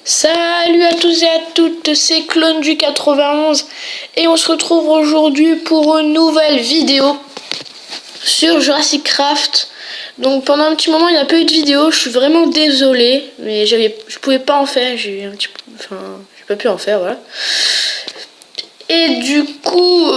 Salut à tous et à toutes, c'est Clone du 91 et on se retrouve aujourd'hui pour une nouvelle vidéo sur Jurassic Craft. Donc pendant un petit moment il n'y a pas eu de vidéo, je suis vraiment désolée, mais je pouvais pas en faire, j'ai pas pu en faire, voilà. Et du coup,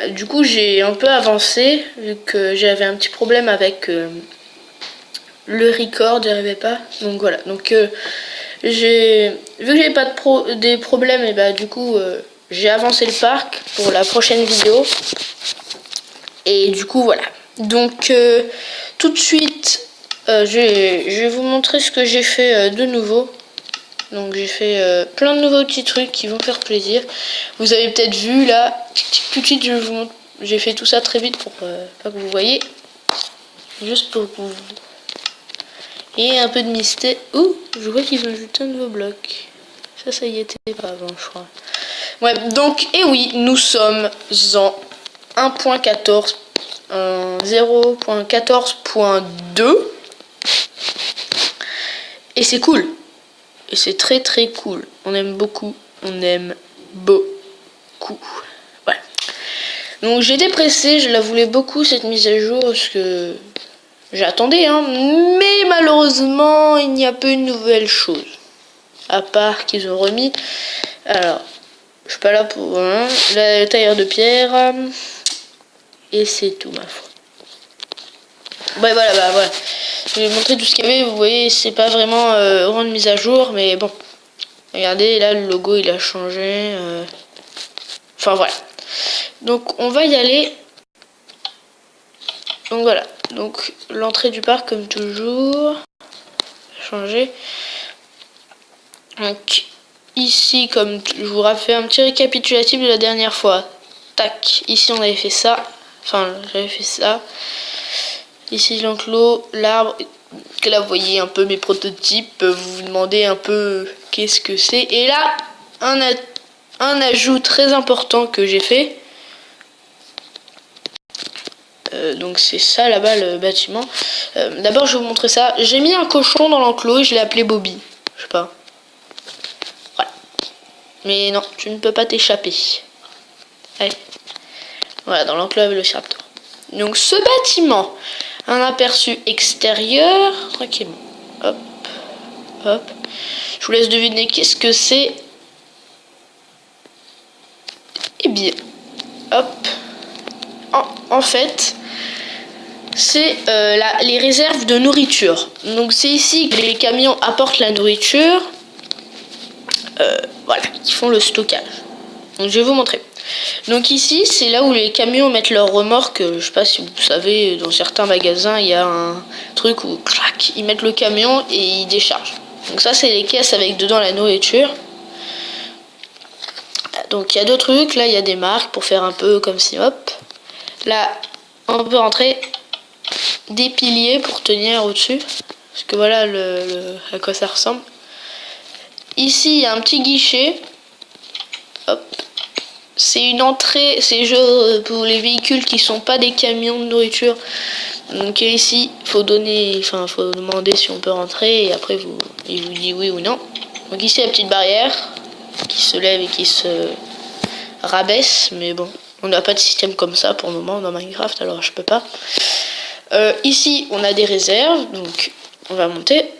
du coup j'ai un peu avancé vu que j'avais un petit problème avec le record, j'y arrivais pas. Donc voilà. Donc vu que j'ai pas des problèmes, et du coup j'ai avancé le parc pour la prochaine vidéo. Et du coup voilà. Donc tout de suite je vais vous montrer ce que j'ai fait de nouveau. Donc j'ai fait plein de nouveaux petits trucs qui vont faire plaisir. Vous avez peut-être vu là, tout de suite je vous montre. J'ai fait tout ça très vite pour pas que vous voyez. Juste pour que vous... Et un peu de mystère. Ouh, je vois qu'ils ont ajouté un nouveau bloc. Ça y était pas avant, je crois. Ouais, donc, et oui, nous sommes en 1.14, 0.14.2. Et c'est cool. Et c'est très très cool. On aime beaucoup. On aime beaucoup. Voilà. Donc j'étais pressée, je la voulais beaucoup cette mise à jour parce que j'attendais, hein. Mais malheureusement, il n'y a pas une nouvelle chose. À part qu'ils ont remis. Alors, je suis pas là pour la tailleur de pierre. Et c'est tout, ma foi. Ouais, voilà, voilà. Je vais vous montrer tout ce qu'il y avait. Vous voyez, c'est pas vraiment grande mise à jour, mais bon. Regardez, là, le logo, il a changé. Enfin, voilà. Donc, on va y aller. Donc, voilà. Donc, l'entrée du parc, comme toujours. Changé. Donc, ici, comme je vous refais un petit récapitulatif de la dernière fois. Tac, ici on avait fait ça. Enfin, j'avais fait ça. Ici l'enclos, l'arbre. Que là, vous voyez un peu mes prototypes. Vous vous demandez un peu qu'est-ce que c'est. Et là, un ajout très important que j'ai fait. Donc c'est ça là-bas le bâtiment. D'abord, je vais vous montrer ça. J'ai mis un cochon dans l'enclos et je l'ai appelé Bobby. Je sais pas. Voilà. Mais non, tu ne peux pas t'échapper. Allez. Voilà, dans l'enclos avec le Velociraptor. Donc ce bâtiment, un aperçu extérieur, tranquillement. Hop, hop. Je vous laisse deviner qu'est-ce que c'est. Eh bien, hop. En fait, c'est les réserves de nourriture. Donc c'est ici que les camions apportent la nourriture. Voilà, qui font le stockage. Donc je vais vous montrer. Donc ici, c'est là où les camions mettent leurs remorques. Je sais pas si vous savez, dans certains magasins, il y a un truc où clac, ils mettent le camion et ils déchargent. Donc ça, c'est les caisses avec dedans la nourriture. Donc il y a deux trucs. Là, il y a des marques pour faire un peu comme si, hop. Là, on peut rentrer des piliers pour tenir au-dessus. Parce que voilà à quoi ça ressemble. Ici, il y a un petit guichet. Hop. C'est une entrée, c'est genre pour les véhicules qui sont pas des camions de nourriture. Donc ici, faut demander si on peut rentrer et après il vous dit oui ou non. Donc ici la petite barrière qui se lève et qui se rabaisse, mais bon, on n'a pas de système comme ça pour le moment dans Minecraft, alors je peux pas. Ici, on a des réserves, donc on va monter.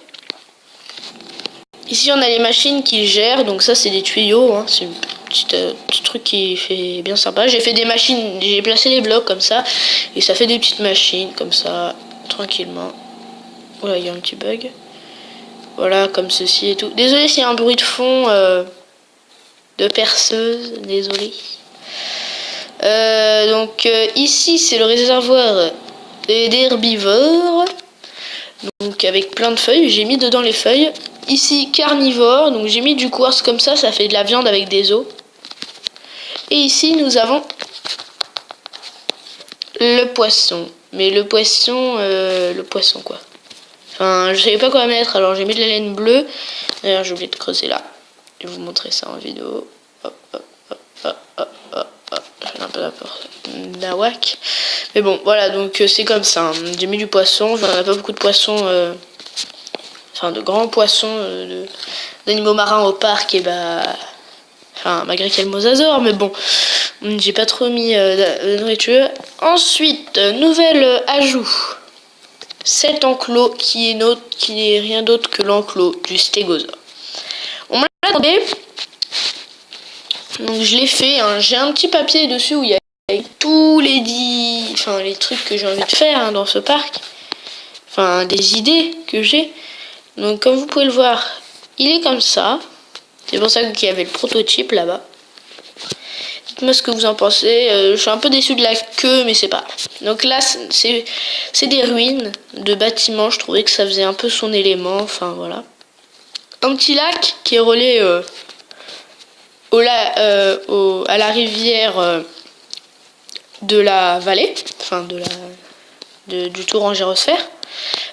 Ici, on a les machines qui gèrent, donc ça c'est des tuyaux, hein, c'est petit truc qui fait bien sympa. J'ai fait des machines, j'ai placé les blocs comme ça et ça fait des petites machines comme ça tranquillement. Voilà, il y a un petit bug. Voilà, comme ceci et tout. Désolé s'il y a un bruit de fond de perceuse, désolé. Donc ici c'est le réservoir d'herbivores. Donc avec plein de feuilles, j'ai mis dedans les feuilles. Ici carnivore, donc j'ai mis du quartz comme ça fait de la viande avec des os. Et ici, nous avons le poisson. Mais le poisson quoi. Enfin, je savais pas quoi mettre, alors j'ai mis de la laine bleue. D'ailleurs, j'ai oublié de creuser là. Je vais vous montrer ça en vidéo. Hop, hop, hop, hop, hop, hop, hop. J'ai un peu la whack. Mais bon, voilà, donc c'est comme ça. Hein. J'ai mis du poisson. Enfin, on n'a pas beaucoup de poissons enfin de grands poissons, d'animaux marins au parc, et enfin malgré qu'il y a le mosasaure, mais bon, j'ai pas trop mis de nourriture. Ensuite, nouvel ajout, cet enclos qui est rien d'autre que l'enclos du stégosaure. On m'a demandé, donc je l'ai fait, hein. J'ai un petit papier dessus où il y a tous les les trucs que j'ai envie de faire, hein, dans ce parc, enfin des idées que j'ai. Donc comme vous pouvez le voir, il est comme ça. C'est pour ça qu'il y avait le prototype là-bas. Dites-moi ce que vous en pensez. Je suis un peu déçu de la queue, mais c'est pas. Donc là, c'est des ruines de bâtiments. Je trouvais que ça faisait un peu son élément. Enfin voilà. Un petit lac qui est relié à la rivière de la vallée, enfin du tour en gyrosphère.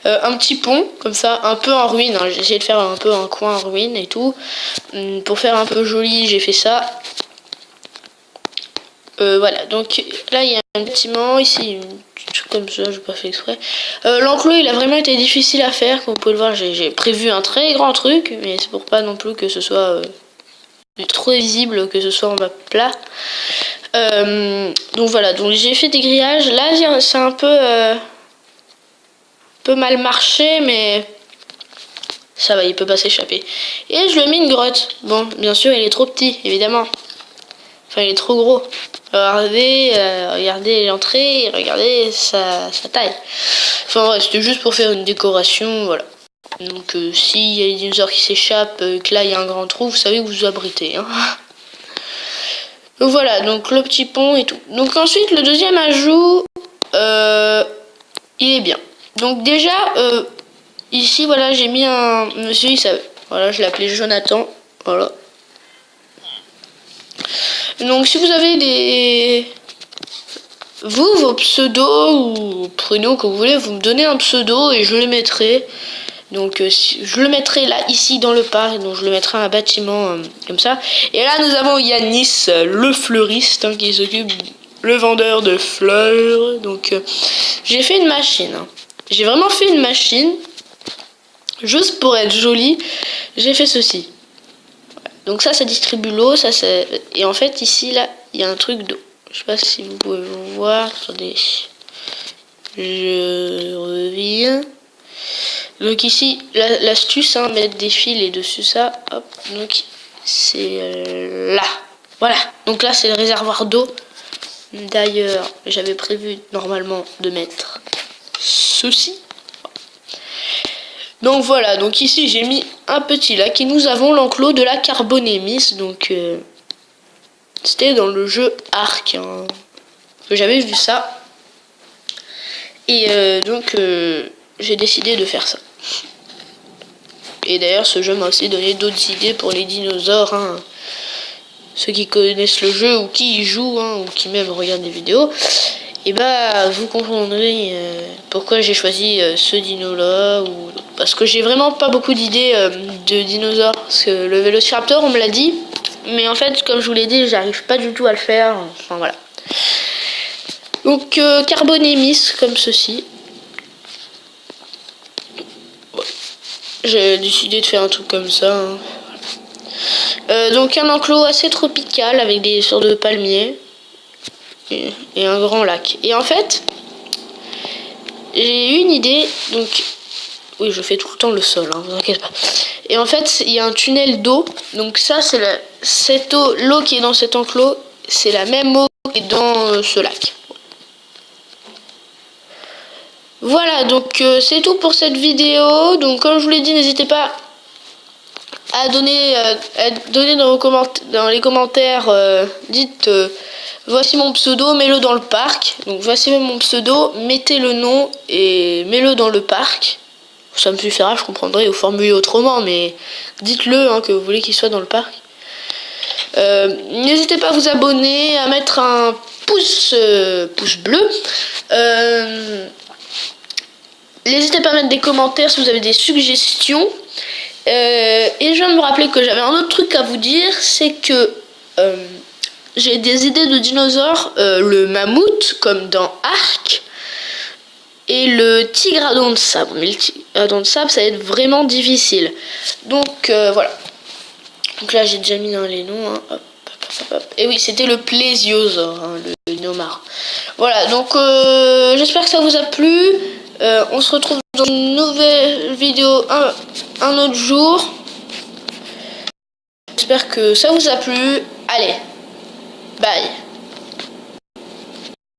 Un petit pont comme ça, un peu en ruine, hein. J'ai essayé de faire un peu un coin en ruine et tout, pour faire un peu joli. J'ai fait ça. Voilà, donc là il y a un bâtiment ici, comme ça, je n'ai pas fait exprès. L'enclos il a vraiment été difficile à faire, comme vous pouvez le voir. J'ai prévu un très grand truc, mais c'est pour pas non plus que ce soit trop visible, que ce soit en bas plat. Donc voilà, donc j'ai fait des grillages. Là c'est un peu mal marché, mais ça va, il peut pas s'échapper. Et je lui ai mis une grotte. Bon, bien sûr il est trop petit, évidemment. Enfin il est trop gros. Regardez l'entrée, regardez sa taille. Enfin ouais, c'était juste pour faire une décoration, voilà. Donc s'il y a des dinosaures qui s'échappent, que là il y a un grand trou, vous savez où vous abritez, hein. Donc voilà, donc le petit pont et tout. Donc ensuite le deuxième ajout, il est bien. Donc déjà ici voilà, j'ai mis un monsieur, voilà, je l'appelais Jonathan, voilà. Donc si vous avez vos pseudos ou prénoms que vous voulez, vous me donnez un pseudo et je le mettrai. Donc je le mettrai là, ici dans le parc, donc je le mettrai à un bâtiment comme ça. Et là nous avons Yanis, le fleuriste, hein, qui s'occupe, le vendeur de fleurs. Donc j'ai fait une machine, hein. J'ai vraiment fait une machine, juste pour être jolie, j'ai fait ceci. Donc ça distribue l'eau, et en fait ici là il y a un truc d'eau. Je sais pas si vous pouvez voir. Attendez, je reviens. Donc ici l'astuce, hein, mettre des fils et dessus ça, hop. Donc c'est là, voilà. Donc là c'est le réservoir d'eau. D'ailleurs j'avais prévu normalement de mettre ceci. Donc voilà, donc ici j'ai mis un petit lac et nous avons l'enclos de la Carbonémis. Donc c'était dans le jeu Ark, hein, que j'avais vu ça. Et donc j'ai décidé de faire ça. Et d'ailleurs ce jeu m'a aussi donné d'autres idées pour les dinosaures, hein. Ceux qui connaissent le jeu ou qui y jouent, hein, ou qui même regardent des vidéos, et vous comprendrez pourquoi j'ai choisi ce dino là, ou parce que j'ai vraiment pas beaucoup d'idées de dinosaures. Parce que le Vélociraptor on me l'a dit, mais en fait comme je vous l'ai dit, j'arrive pas du tout à le faire. Enfin voilà. Donc Carbonémis comme ceci. Ouais. J'ai décidé de faire un truc comme ça, hein. Donc un enclos assez tropical avec des sortes de palmiers. Et un grand lac. Et en fait, j'ai eu une idée. Donc, oui, je fais tout le temps le sol, hein, vous inquiétez pas. Et en fait, il y a un tunnel d'eau. Donc ça, cette eau, l'eau qui est dans cet enclos, c'est la même eau qui est dans ce lac. Voilà, donc c'est tout pour cette vidéo. Donc comme je vous l'ai dit, n'hésitez pas à donner dans les commentaires, dites voici mon pseudo, mets-le dans le parc. Donc voici mon pseudo, mettez le nom et mets-le dans le parc. Ça me suffira, je comprendrai, ou formuler autrement, mais dites-le, hein, que vous voulez qu'il soit dans le parc. N'hésitez pas à vous abonner, à mettre un pouce bleu. N'hésitez pas à mettre des commentaires si vous avez des suggestions. Et je viens de me rappeler que j'avais un autre truc à vous dire, c'est que j'ai des idées de dinosaures, le mammouth comme dans Ark, et le tigre à dents de sabre. Mais dans le sable, ça va être vraiment difficile. Donc voilà. Donc là j'ai déjà mis dans les noms. Hein. Hop, hop, hop. Et oui, c'était le plésiosaure, hein, le nomar. Voilà, donc j'espère que ça vous a plu. On se retrouve dans une nouvelle vidéo un autre jour. J'espère que ça vous a plu. Allez, bye.